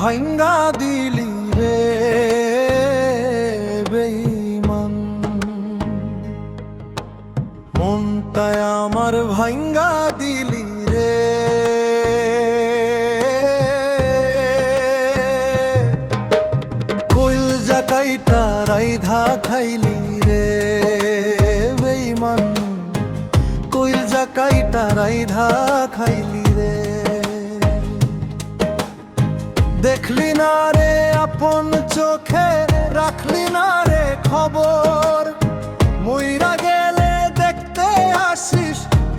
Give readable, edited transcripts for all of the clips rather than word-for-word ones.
ভাঙ্গা দিলি রে বেঈমান, মনটায় আমার ভাঙ্গা দিলি রে। কইলজা কাইটা রাইধা খাইলি রে বেঈমান, কইলজা কাইটা রাইধা খাইলি রে। দেখলি না রে আপন চোখে, রাখলি না রে খবর, মইরা গেলে দেখতে আসিস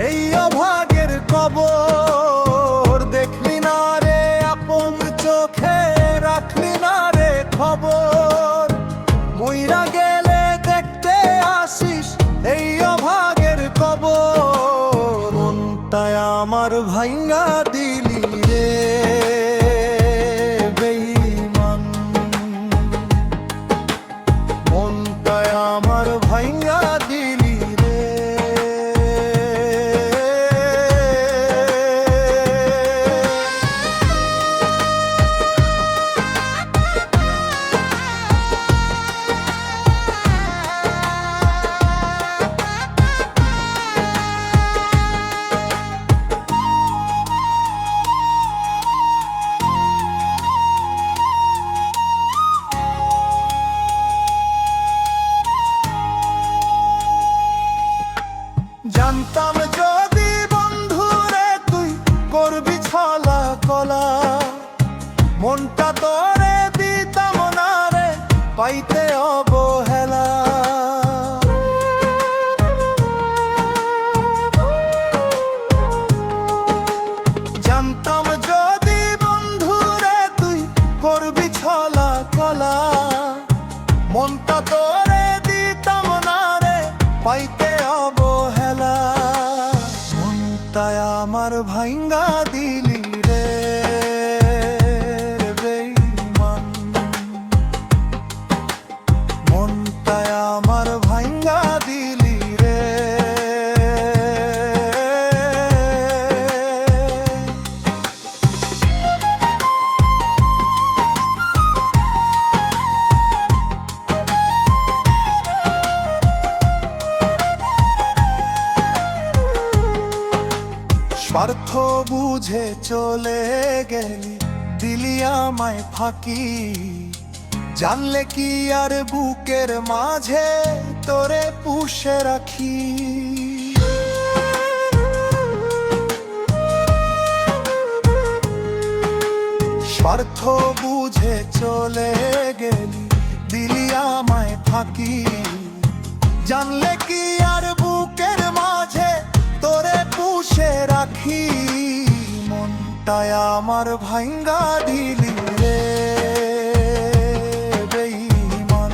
এই অভাগের কবর। দেখলি না রে আপন চোখে, রাখলি না রে খবর, মইরা গেলে দেখতে আসিস এই অভাগের কবর। মনটায় আমার ভাঙ্গা দিলি রে বেঈমান, মনটায় আমার ভাঙ্গা দিলি রে। জানতাম যদি বন্ধুরে তুই করবি ছলা কলা, মনটা তোরে দিতাম না রে পাইতে অবহেলা। জানতাম যদি বন্ধুরে তুই করবি ছলা কলা, মনটা তোরে দিতাম না রে পাইতে অবহেলা। মনটায় আমার ভাঙ্গা দিলি রে বেঈমান, মনটায় আমার ভাঙ্গা দিলি রে। স্বার্থ বুঝে চলে গেলি, দিলি আমায় ফাঁকি, জানলে কি আর বুকের মাঝে তোরে পুষে রাখি। স্বার্থ বুঝে চলে গেলি, দিলি আমায় ফাঁকি, জানলে কি আর বুকের মাঝে তোরে পুষে রাখি। মনটায় আমার ভাঙ্গা দিলি রে বেঈমান,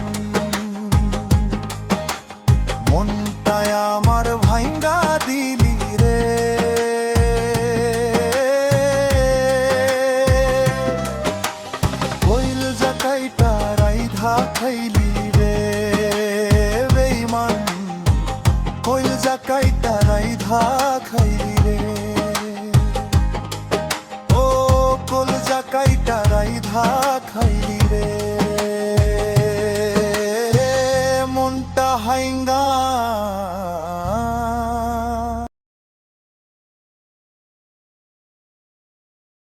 মনটায় আমার ভাঙ্গা দিলি রে। কইলজা কাইটা রাইধা খাইলি রে বেঈমান, কইলজা কাইটা রাইধা খাইলি রে। ও কইলজা কাইটা রাইধা খাইলি রে। মনটা হাইঙ্গা